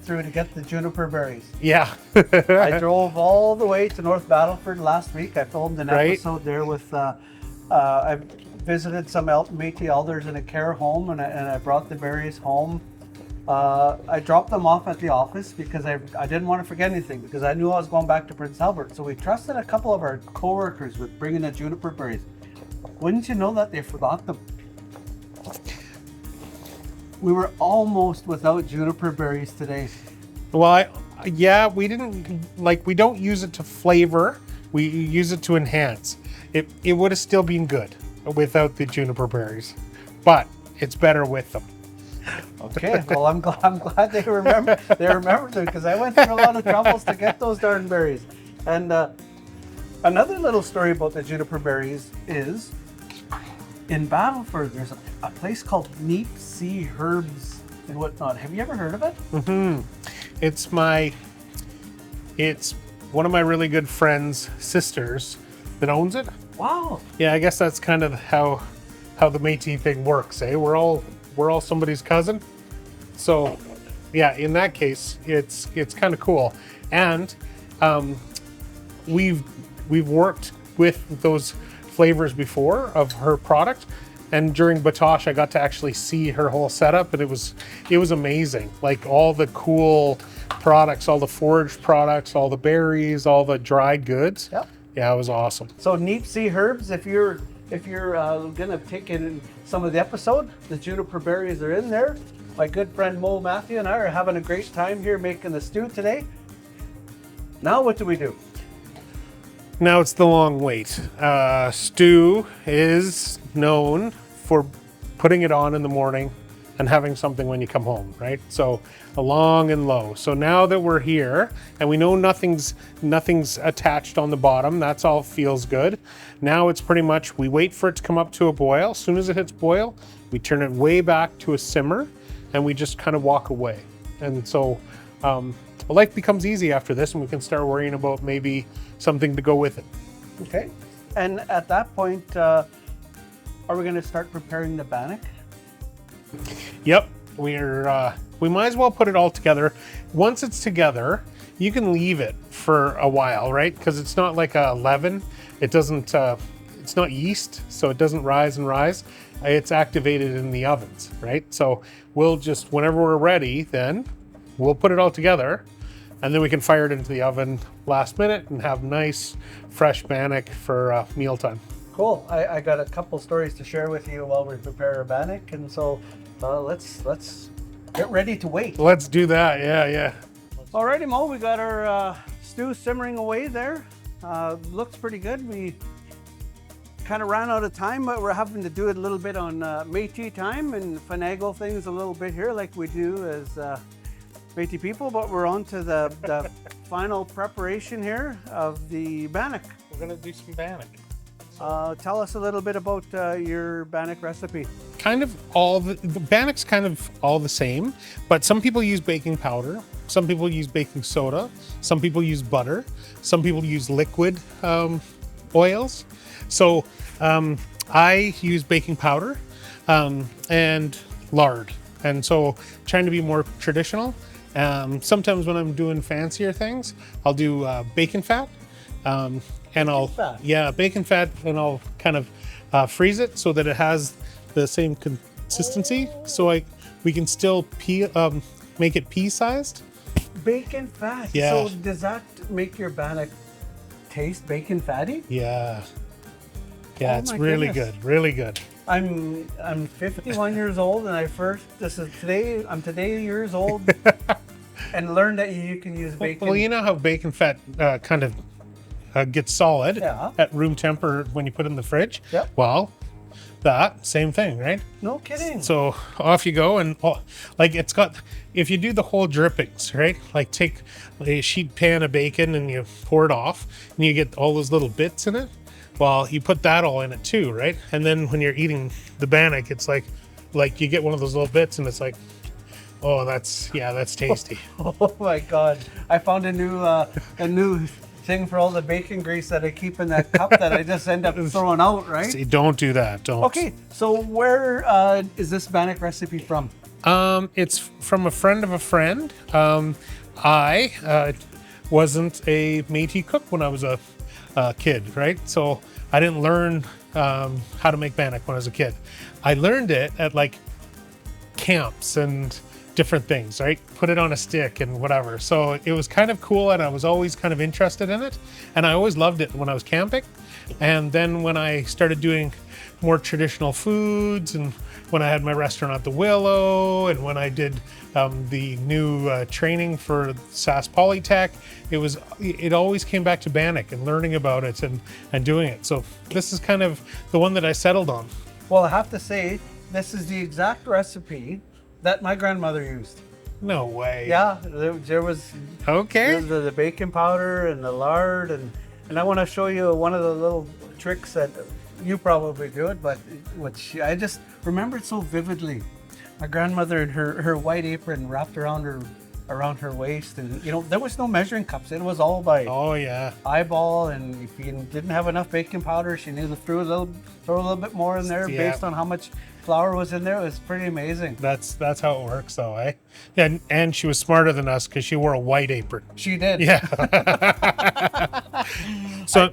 A: through to get the juniper berries.
B: Yeah.
A: I drove all the way to North Battleford last week. I filmed an episode there with, I visited some Métis elders in a care home, and I brought the berries home. I dropped them off at the office because I didn't want to forget anything, because I knew I was going back to Prince Albert. So we trusted a couple of our co-workers with bringing the juniper berries. Wouldn't you know that they forgot them? We were almost without juniper berries today.
B: Well, Yeah, we don't use it to flavor. We use it to enhance. It would have still been good without the juniper berries, but it's better with them.
A: Okay, well, I'm glad they remembered it, because I went through a lot of troubles to get those darn berries. And another little story about the juniper berries is in Battleford, there's a place called Neat Sea Herbs and whatnot. Have you ever heard of it?
B: Mm-hmm. It's one of my really good friends' sisters that owns it.
A: Wow.
B: Yeah, I guess that's kind of how the Métis thing works, eh? We're all somebody's cousin. So, yeah, in that case, it's kind of cool. And we've worked with those flavors before of her product. And during Batoche, I got to actually see her whole setup, and it was amazing. Like all the cool products, all the foraged products, all the berries, all the dried goods.
A: Yep.
B: Yeah, it was awesome.
A: So Neat Sea Herbs, if you're gonna take in some of the episode, the juniper berries are in there. My good friend Moe Mathieu and I are having a great time here making the stew today. Now what do we do?
B: Now it's the long wait. Stew is known for putting it on in the morning and having something when you come home, right? So a long and low. So now that we're here and we know nothing's attached on the bottom, that's all feels good. Now it's pretty much, we wait for it to come up to a boil. As soon as it hits boil, we turn it way back to a simmer and we just kind of walk away. And so life becomes easy after this, and we can start worrying about maybe something to go with it.
A: Okay. And at that point, are we going to start preparing the bannock?
B: Yep. We might as well put it all together. Once it's together, you can leave it for a while, right? Because it's not like a leaven. It doesn't. It's not yeast, so it doesn't rise and rise. It's activated in the ovens, right? So we'll just, whenever we're ready, then we'll put it all together, and then we can fire it into the oven last minute and have nice, fresh bannock for mealtime.
A: Cool. I got a couple stories to share with you while we prepare our bannock, and so let's get ready to wait.
B: Let's do that. Yeah.
A: Alrighty, Mo, we got our stew simmering away there. Looks pretty good. We kind of ran out of time, but we're having to do it a little bit on Métis time and finagle things a little bit here like we do as Métis people, but we're on to the final preparation here of the bannock.
B: We're gonna do some bannock.
A: Tell us a little bit about your bannock recipe.
B: Kind of all the bannock's kind of all the same, but some people use baking powder, some people use baking soda, some people use butter, some people use liquid oils. So I use baking powder and lard, and so trying to be more traditional. Sometimes when I'm doing fancier things, I'll do bacon fat. And bacon fat, and I'll kind of freeze it so that it has the same consistency, so we can still make it pea-sized.
A: Bacon fat.
B: Yeah.
A: So does that make your bannock taste bacon fatty?
B: Yeah.
A: Oh,
B: it's really
A: goodness.
B: good, really good.
A: I'm 51 years old, and I'm today years old, and learned that you can use bacon.
B: Well, you know how bacon fat kind of gets solid at room temp when you put it in the fridge?
A: Yep.
B: Well, that same thing, right?
A: No kidding.
B: So off you go, and it's got, if you do the whole drippings, right? Like take a sheet pan of bacon and you pour it off, and you get all those little bits in it. Well, you put that all in it too, right? And then when you're eating the bannock, it's like you get one of those little bits, and it's like, oh, that's tasty.
A: Oh my God! I found a new thing for all the bacon grease that I keep in that cup that I just end up throwing out, right?
B: See, don't do that. Don't.
A: Okay, so where is this bannock recipe from?
B: It's from a friend of a friend. I wasn't a Métis cook when I was a kid, right? So I didn't learn how to make bannock when I was a kid. I learned it at like camps and different things, right? Put it on a stick and whatever. So it was kind of cool, and I was always kind of interested in it, and I always loved it when I was camping. And then when I started doing more traditional foods, and when I had my restaurant at the Willow, and when I did the new training for SAS Polytech. It always came back to Bannock and learning about it and doing it. So this is kind of the one that I settled on.
A: Well, I have to say, this is the exact recipe that my grandmother used.
B: No way.
A: Yeah, there was
B: Okay.
A: the baking powder and the lard, and I want to show you one of the little tricks that you probably do it, but which I just remember it so vividly. My grandmother in her white apron wrapped around her waist, and there was no measuring cups. It was all by
B: Oh yeah.
A: eyeball, and if you didn't have enough baking powder, she knew to throw a little bit more in there
B: Yeah.
A: based on how much flour was in there. It was pretty amazing.
B: That's how it works, though, eh? Yeah, and she was smarter than us because she wore a white apron.
A: She did.
B: Yeah. So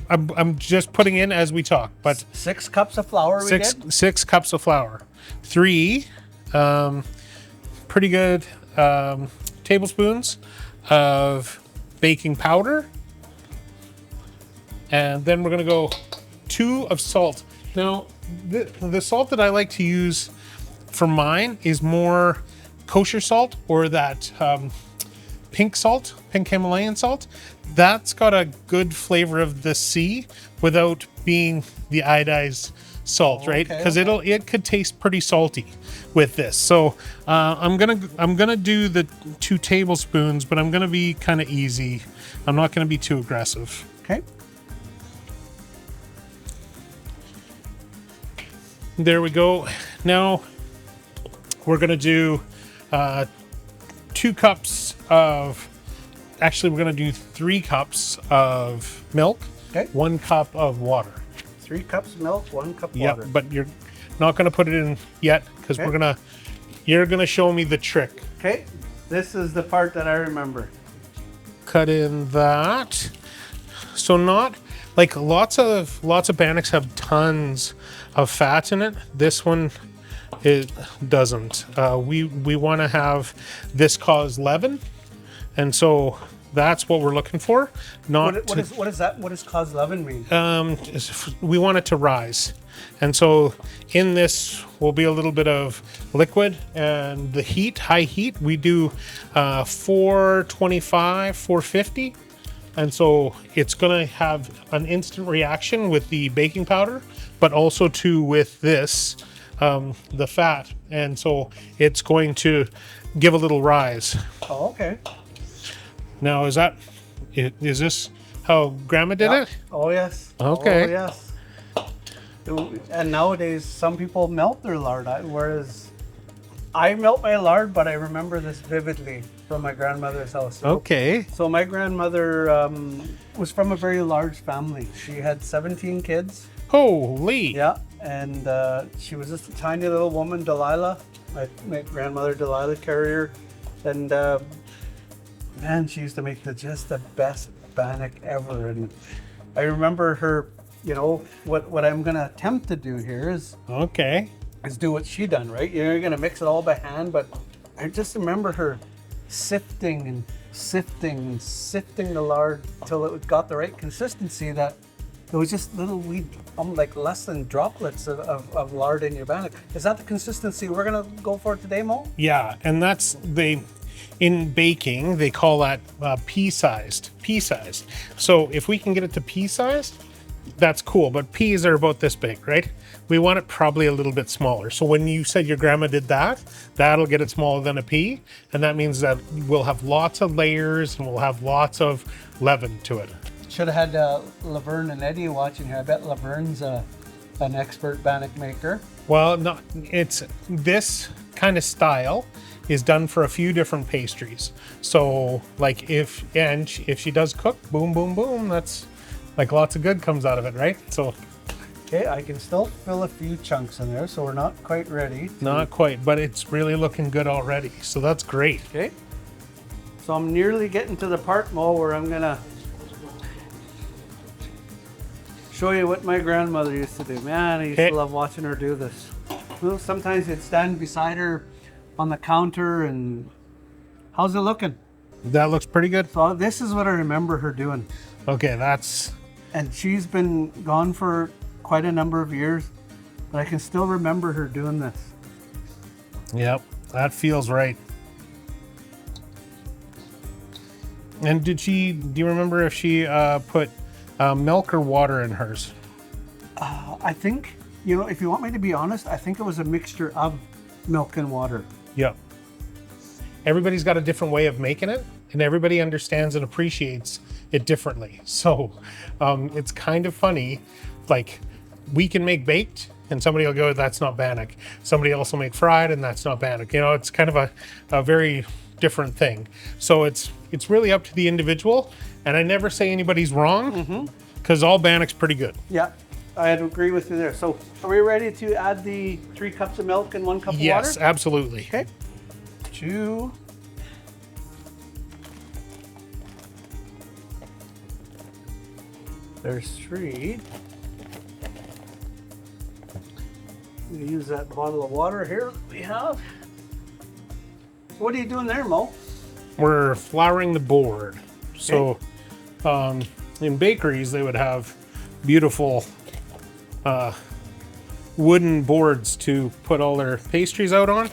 B: I'm just putting in as we talk, but
A: 6 cups of flour we did.
B: 6 cups of flour, 3 pretty good tablespoons of baking powder, and then we're gonna go 2 of salt. Now the salt that I like to use for mine is more kosher salt, or that pink Himalayan salt. That's got a good flavor of the sea without being the iodized salt, right? Because it could taste pretty salty with this. So I'm gonna do the 2 tablespoons, but I'm gonna be kind of easy. I'm not gonna be too aggressive.
A: Okay.
B: There we go. Now we're gonna do 2 cups of. Actually, we're gonna do 3 cups of milk.
A: Okay.
B: 1 cup of water.
A: 3 cups milk, 1 cup
B: Yep,
A: water.
B: but you're not gonna put it in yet because
A: Okay.
B: you're gonna show me the trick.
A: Okay. This is the part that I remember.
B: Cut in that. So not like lots of Bannocks have tons of fat in it. This one it doesn't. We want to have this cause leaven, and so that's what we're looking for. Not
A: What is that? What does cause leaven mean?
B: we want it to rise, and so in this will be a little bit of liquid, and the heat, high heat, we do 425, 450. And so it's going to have an instant reaction with the baking powder, but also too with this, the fat. And so it's going to give a little rise.
A: Oh, okay.
B: Now, is this how Grandma did it?
A: Oh, yes.
B: Okay.
A: Oh, yes. And nowadays, some people melt their lard, whereas I melt my lard, but I remember this vividly from my grandmother's house.
B: Okay.
A: So my grandmother was from a very large family. She had 17 kids.
B: Holy.
A: Yeah, and she was just a tiny little woman, Delilah. My grandmother, Delilah Carrier, and man, she used to make just the best bannock ever. And I remember her. What I'm gonna attempt to do here is do what she done, right? You're gonna mix it all by hand, but I just remember her sifting and sifting the lard until it got the right consistency, that it was just little like less than droplets of lard in your bannock. Is that the consistency we're gonna go for today, Mo?
B: Yeah, and that's in baking they call that pea-sized. So if we can get it to pea-sized, that's cool, but peas are about this big, right? We want it probably a little bit smaller. So when you said your grandma did that, that'll get it smaller than a pea, and that means that we'll have lots of layers and we'll have lots of leaven to it.
A: Should have had Laverne and Eddie watching here. I bet Laverne's an expert bannock maker.
B: Well, no, it's this kind of style is done for a few different pastries. So like if she does cook, boom, boom, boom, that's like lots of good comes out of it, right? So
A: okay, I can still fill a few chunks in there, so we're not quite ready.
B: Not quite, but it's really looking good already. So that's great.
A: Okay. So I'm nearly getting to the part, Mo, where I'm gonna show you what my grandmother used to do. Man, I used to love watching her do this. Well, sometimes you'd stand beside her on the counter and how's it looking?
B: That looks pretty good.
A: So this is what I remember her doing.
B: Okay, that's...
A: And she's been gone for quite a number of years, but I can still remember her doing this.
B: Yep, that feels right. And do you remember if she put milk or water in hers?
A: I think, if you want me to be honest, I think it was a mixture of milk and water.
B: Yep. Everybody's got a different way of making it, and everybody understands and appreciates it differently. So it's kind of funny. Like, we can make baked, and somebody will go, that's not Bannock. Somebody else will make fried, and that's not Bannock. It's kind of a very different thing. So it's really up to the individual, and I never say anybody's wrong, because all Bannock's pretty good.
A: Yeah, I'd agree with you there. So are we ready to add the 3 cups of milk and 1 cup of water?
B: Yes, absolutely.
A: Okay. 2. There's 3. I'm gonna use that bottle of water here that we have. What are you doing there, Mo?
B: We're flouring the board. So in bakeries, they would have beautiful wooden boards to put all their pastries out on.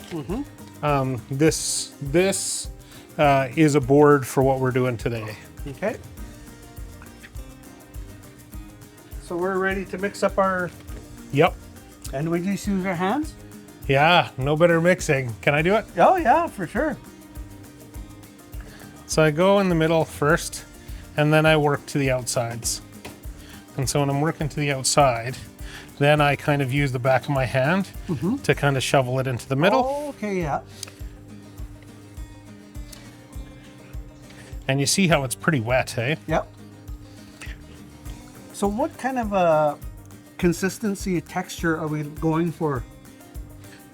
B: This is a board for what we're doing today.
A: Okay. So we're ready to mix up our...
B: Yep.
A: And we just use our hands?
B: Yeah, no better mixing. Can I do it?
A: Oh yeah, for sure.
B: So I go in the middle first, and then I work to the outsides. And so when I'm working to the outside, then I kind of use the back of my hand to kind of shovel it into the middle.
A: Oh, okay, yeah.
B: And you see how it's pretty wet, hey?
A: Yep. So what kind of a consistency, texture are we going for?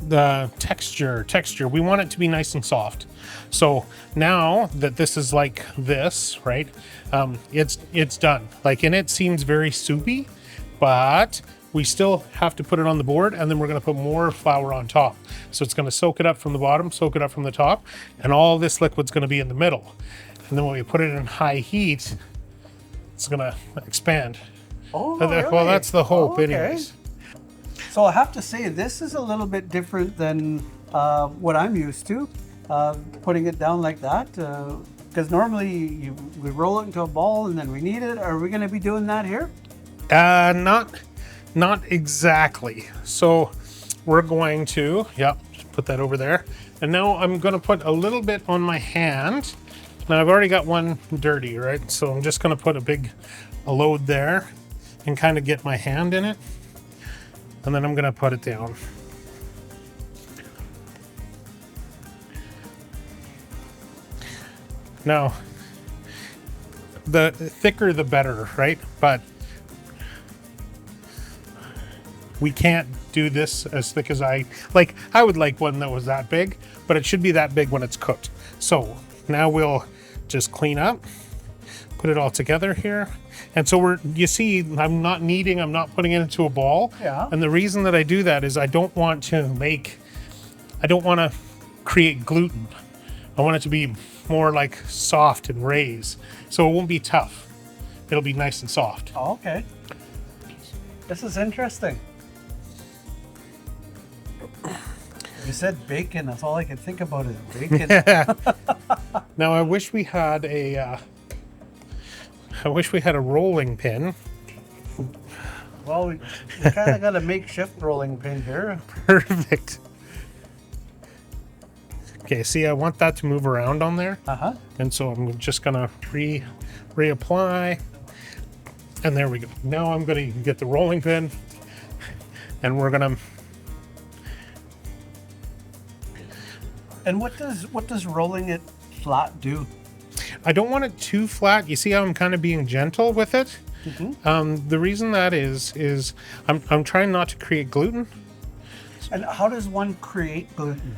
B: The texture, we want it to be nice and soft. So now that this is like this, right? It's done. Like, and it seems very soupy, but we still have to put it on the board, and then we're going to put more flour on top. So it's going to soak it up from the bottom, soak it up from the top, and all this liquid's going to be in the middle. And then when we put it in high heat, it's going to expand.
A: Oh, really?
B: Well, that's the hope,
A: okay.
B: anyways.
A: So I have to say, this is a little bit different than what I'm used to, putting it down like that. Because normally we roll it into a ball and then we knead it. Are we going to be doing that here?
B: Not exactly. So we're going to, just put that over there. And now I'm going to put a little bit on my hand. Now I've already got one dirty, right? So I'm just going to put a load there and kind of get my hand in it. And then I'm going to put it down. Now, the thicker the better, right? But we can't do this as thick as I would like one that was that big, but it should be that big when it's cooked. So now we'll just clean up, put it all together here. And so you see, I'm not kneading, I'm not putting it into a ball.
A: Yeah.
B: And the reason that I do that is I don't want to create gluten. I want it to be more like soft and raised. So it won't be tough. It'll be nice and soft.
A: Oh, okay. This is interesting. You said bacon, that's all I can think about is bacon.
B: Now I wish we had a rolling pin.
A: Well, we kind of got a makeshift rolling pin here.
B: Perfect. Okay, see, I want that to move around on there. And so I'm just gonna reapply. And there we go. Now I'm gonna get the rolling pin, and we're gonna.
A: And what does rolling it flat do?
B: I don't want it too flat. You see how I'm kind of being gentle with it? The reason that is I'm trying not to create gluten.
A: And how does one create gluten?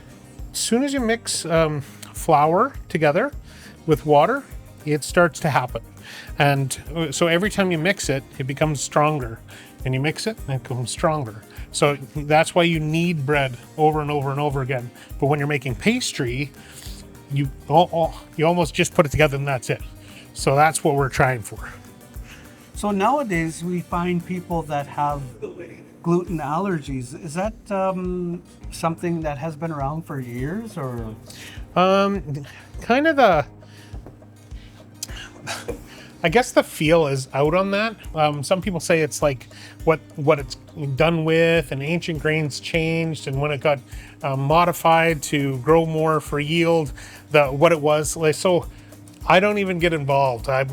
B: As soon as you mix flour together with water, it starts to happen. And so every time you mix it, it becomes stronger. And you mix it, and it becomes stronger. So that's why you knead bread over and over and over again. But when you're making pastry, you almost just put it together and that's it. So that's what we're trying for.
A: So nowadays we find people that have gluten allergies. Is that something that has been around for years, or?
B: Kind of I guess the feel is out on that. Some people say it's like what it's done with, and ancient grains changed, and when it got modified to grow more for yield, what it was like. So I don't even get involved. I'm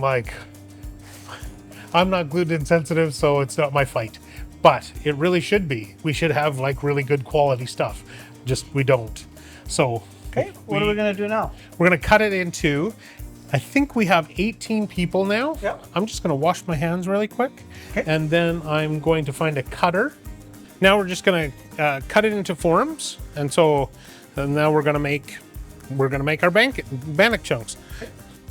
B: not gluten sensitive, so it's not my fight. But it really should be. We should have like really good quality stuff. Just we don't. So
A: okay, what are we gonna do now?
B: We're gonna cut it into. I think we have 18 people now.
A: Yep.
B: I'm just going to wash my hands really quick.
A: Okay.
B: And then I'm going to find a cutter. Now we're just going to cut it into forms. And so now we're going to make our bannock chunks.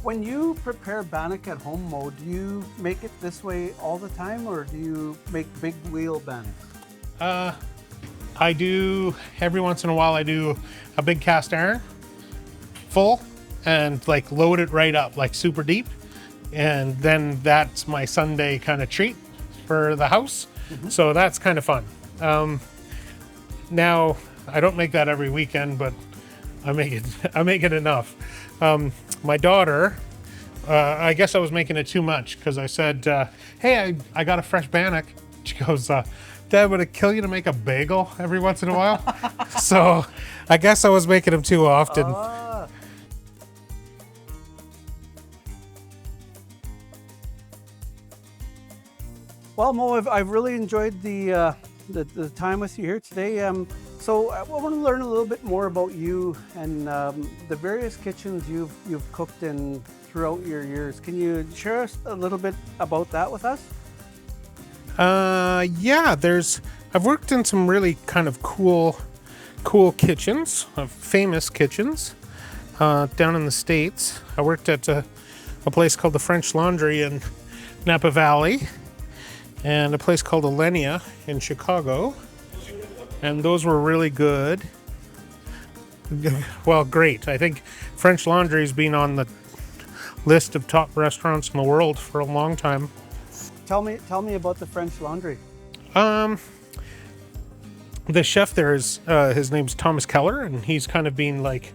A: When you prepare bannock at home, Moe, do you make it this way all the time, or do you make big wheel bannocks?
B: I do, every once in a while, I do a big cast iron full. And like load it right up, like super deep. And then that's my Sunday kind of treat for the house. Mm-hmm. So that's kind of fun. Now, I don't make that every weekend, but I make it enough. My daughter, I guess I was making it too much because I said, hey, I got a fresh bannock. She goes, Dad, would it kill you to make a bagel every once in a while? So I guess I was making them too often.
A: Well, Moe, I've really enjoyed the time with you here today. So I want to learn a little bit more about you and the various kitchens you've cooked in throughout your years. Can you share us a little bit about that with us?
B: Yeah, I've worked in some really kind of cool kitchens, famous kitchens, down in the States. I worked at a place called the French Laundry in Napa Valley, and a place called Alenia in Chicago, and those were really good. Well, great. I think French Laundry's been on the list of top restaurants in the world for a long time.
A: Tell me about the French Laundry.
B: The chef there is his name's Thomas Keller, and he's kind of been like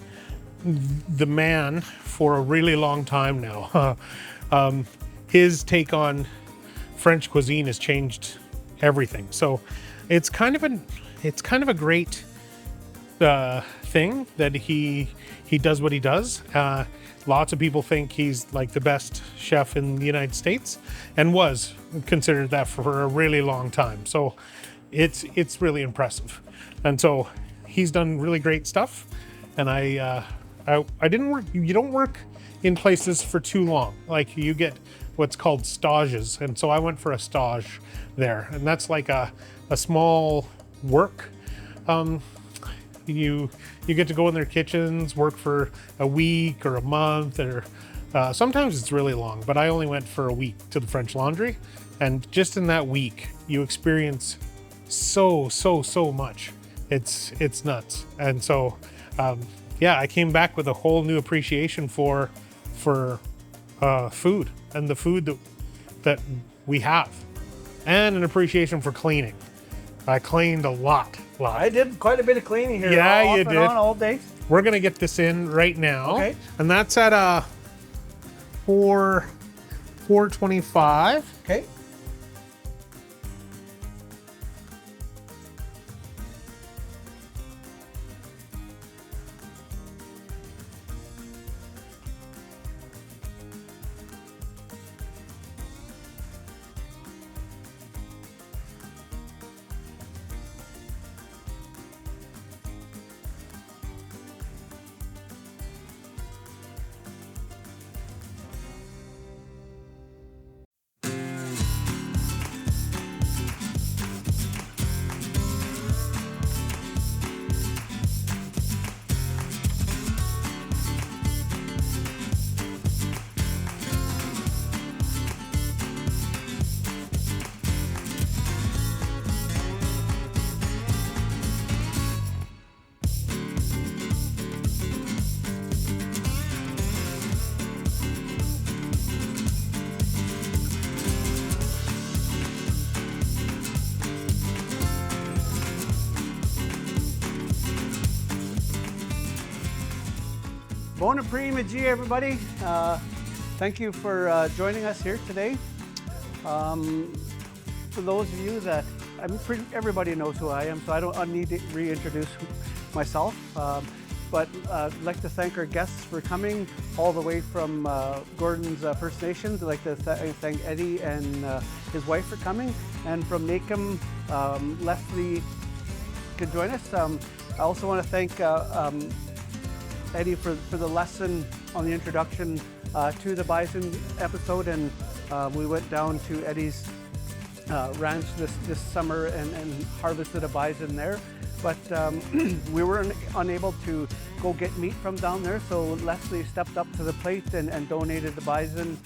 B: the man for a really long time now. His take on French cuisine has changed everything. So it's kind of a great thing that he does what he does. Lots of people think he's like the best chef in the United States, and was considered that for a really long time. So it's really impressive. And so he's done really great stuff. And I didn't work. You don't work in places for too long. Like you get what's called stages, and so I went for a stage there, and that's like a small work. You get to go in their kitchens, work for a week or a month, or sometimes it's really long, but I only went for a week to the French Laundry, and just in that week you experience so much. It's nuts. And so yeah, I came back with a whole new appreciation for food and the food that we have, and an appreciation for cleaning. I cleaned a lot.
A: I did quite a bit of cleaning here.
B: Yeah, you did.
A: All day.
B: We're gonna get this in right now.
A: Okay.
B: And that's at 425.
A: Okay. Bon apres-midi, everybody. Thank you for joining us here today. For those of you that, everybody knows who I am, so I don't need to reintroduce myself. But I'd like to thank our guests for coming all the way from Gordon's First Nations. I'd like to thank Eddie and his wife for coming. And from NACM, Leslie could join us. I also want to thank Eddie for the lesson on the introduction to the Bison episode. And we went down to Eddie's ranch this summer and harvested a bison there. But we were unable to go get meat from down there, so Leslie stepped up to the plate and donated the bison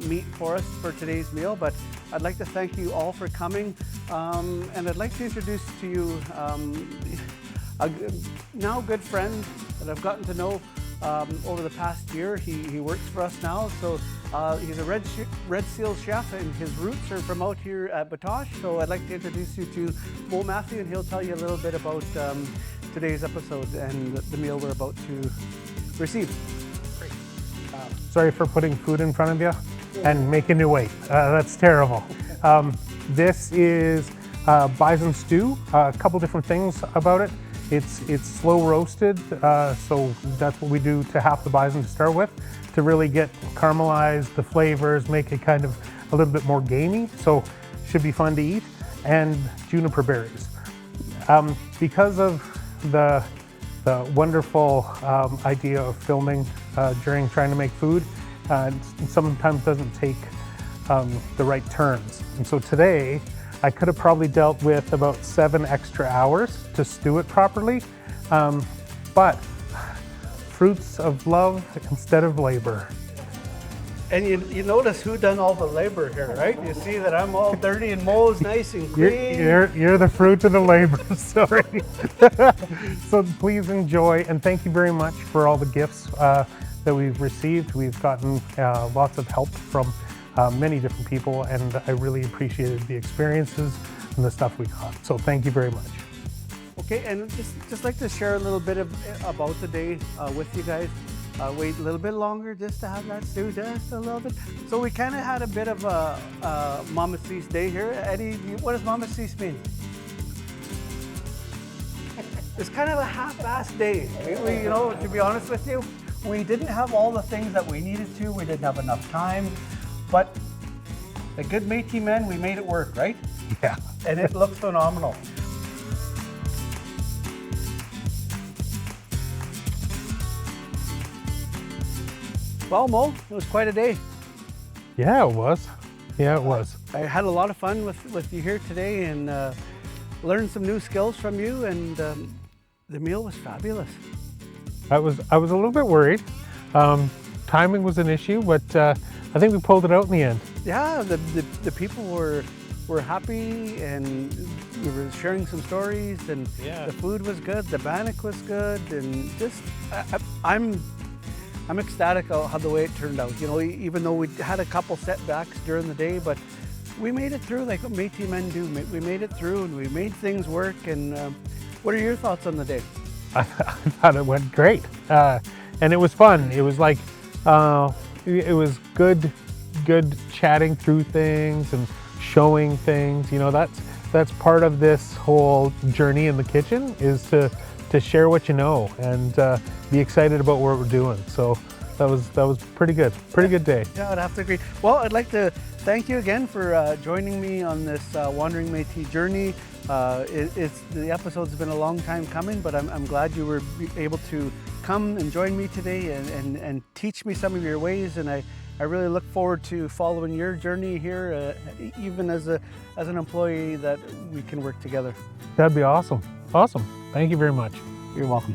A: meat for us for today's meal. But I'd like to thank you all for coming, and I'd like to introduce to you a now good friend that I've gotten to know over the past year. He works for us now, so he's a Red Seal chef, and his roots are from out here at Batoche. So I'd like to introduce you to Moe Mathieu, and he'll tell you a little bit about today's episode and the meal we're about to receive.
B: Great. Sorry for putting food in front of you and making you wait. That's terrible. This is bison stew. A couple different things about it. It's slow roasted, so that's what we do to half the bison to start with, to really get caramelize the flavors, make it kind of a little bit more gamey, so should be fun to eat, and juniper berries. Because of the wonderful idea of filming during trying to make food, sometimes doesn't take the right turns. And so today, I could have probably dealt with about 7 extra hours to stew it properly, but fruits of love instead of labor.
A: And you notice who done all the labor here, right? You see that I'm all dirty and Moe's nice and clean.
B: You're the fruit of the labor, sorry. So please enjoy, and thank you very much for all the gifts that we've received. We've gotten lots of help from many different people, and I really appreciated the experiences and the stuff we got. So thank you very much.
A: Okay, and just like to share a little bit about the day with you guys. Wait a little bit longer just to have that stew, just a little bit. So we kind of had a bit of a Mama Cease day here. Eddie, what does Mama Cease mean? It's kind of a half-assed day. We, you know, to be honest with you, we didn't have all the things that we needed to. We didn't have enough time, but the good Métis men, we made it work, right?
B: Yeah.
A: And it looks phenomenal. Well, Moe, it was quite a day.
B: Yeah, it was. Yeah, it was.
A: I had a lot of fun with you here today, and learned some new skills from you, and the meal was fabulous.
B: I was a little bit worried. Timing was an issue, but I think we pulled it out in the end.
A: Yeah, the people were happy, and we were sharing some stories, and the food was good, the Bannock was good, and just I'm ecstatic how the way it turned out. You know, even though we had a couple setbacks during the day, but we made it through like what Métis men do. We made it through, and we made things work. And what are your thoughts on the day?
B: I thought it went great, and it was fun. It was like it was good chatting through things and showing things. You know, that's part of this whole journey in the kitchen, is to share what you know and be excited about what we're doing. So that was pretty good. Pretty good day.
A: Yeah, I'd have to agree. Well, I'd like to thank you again for joining me on this Wandering Métis journey. The episode's been a long time coming, but I'm glad you were able to come and join me today and teach me some of your ways. And I really look forward to following your journey here, even as an employee, that we can work together.
B: That'd be awesome. Awesome. Thank you very much.
A: You're welcome.